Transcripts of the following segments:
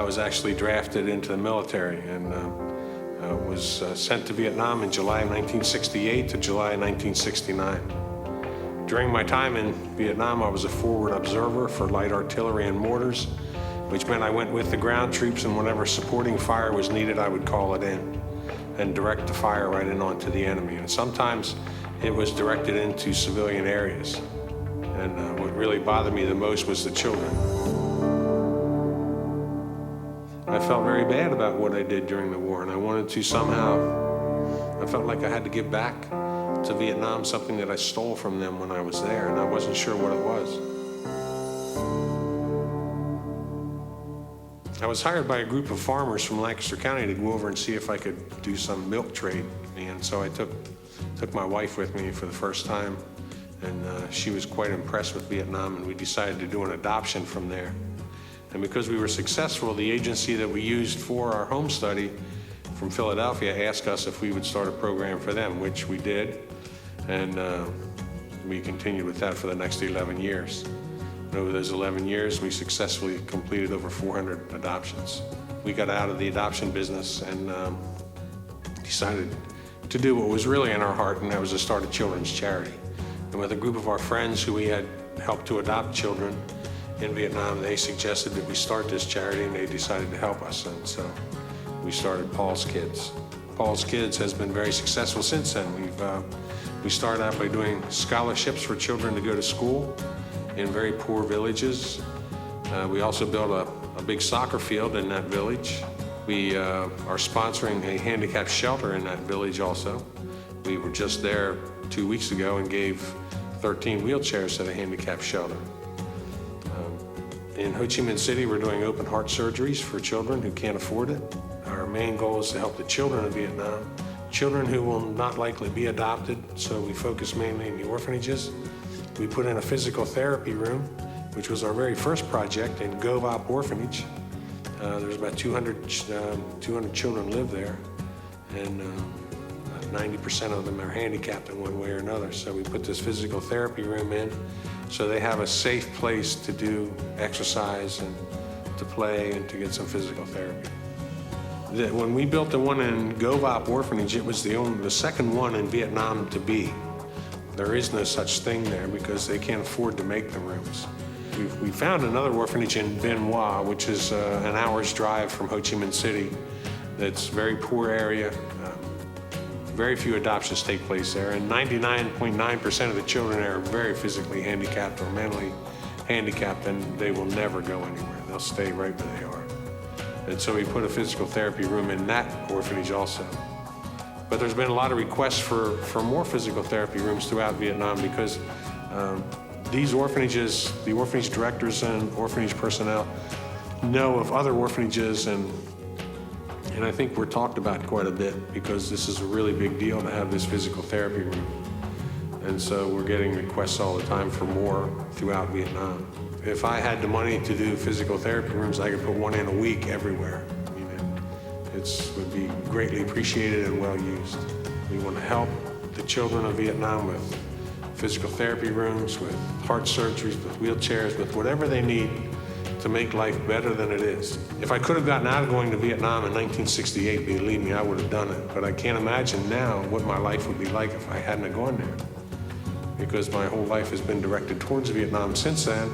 was actually drafted into the military and was sent to Vietnam in July 1968 to July 1969. During my time in Vietnam, I was a forward observer for light artillery and mortars, which meant I went with the ground troops, and whenever supporting fire was needed, I would call it in and direct the fire right in onto the enemy. And sometimes it was directed into civilian areas. And what really bothered me the most was the children. I felt very bad about what I did during the war, and I wanted to somehow, I felt like I had to give back to Vietnam something that I stole from them when I was there, and I wasn't sure what it was. I was hired by a group of farmers from Lancaster County to go over and see if I could do some milk trade. And so I took my wife with me for the first time, and she was quite impressed with Vietnam, and we decided to do an adoption from there. And because we were successful, the agency that we used for our home study from Philadelphia asked us if we would start a program for them, which we did. And we continued with that for the next 11 years. And over those 11 years, we successfully completed over 400 adoptions. We got out of the adoption business and decided to do what was really in our heart, and that was to start a children's charity. And with a group of our friends who we had helped to adopt children in Vietnam, they suggested that we start this charity, and they decided to help us. And so we started Paul's Kids. Paul's Kids has been very successful since then. We started out by doing scholarships for children to go to school in very poor villages. We also built a big soccer field in that village. We are sponsoring a handicapped shelter in that village also. We were just there 2 weeks ago and gave 13 wheelchairs to the handicapped shelter. In Ho Chi Minh City, we're doing open heart surgeries for children who can't afford it. Our main goal is to help the children of Vietnam, children who will not likely be adopted, so we focus mainly in the orphanages. We put in a physical therapy room, which was our very first project in Go Vap Orphanage. There's about 200 children live there, and 90% of them are handicapped in one way or another. So we put this physical therapy room in so they have a safe place to do exercise and to play and to get some physical therapy. When we built the one in Go Vap Orphanage, it was the second one in Vietnam to be. There is no such thing there because they can't afford to make the rooms. We found another orphanage in Bien Hoa, which is an hour's drive from Ho Chi Minh City. That's a very poor area. Very few adoptions take place there, and 99.9% of the children there are very physically handicapped or mentally handicapped, and they will never go anywhere. They'll stay right where they are. And so we put a physical therapy room in that orphanage also. But there's been a lot of requests for more physical therapy rooms throughout Vietnam because these orphanages, the orphanage directors and orphanage personnel know of other orphanages, and I think we're talked about quite a bit because this is a really big deal to have this physical therapy room. And so we're getting requests all the time for more throughout Vietnam. If I had the money to do physical therapy rooms, I could put one in a week everywhere. I mean, it would be greatly appreciated and well used. We want to help the children of Vietnam with physical therapy rooms, with heart surgeries, with wheelchairs, with whatever they need to make life better than it is. If I could have gotten out of going to Vietnam in 1968, believe me, I would have done it. But I can't imagine now what my life would be like if I hadn't gone there. Because my whole life has been directed towards Vietnam since then,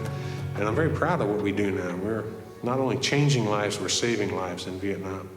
and I'm very proud of what we do now. We're not only changing lives, we're saving lives in Vietnam.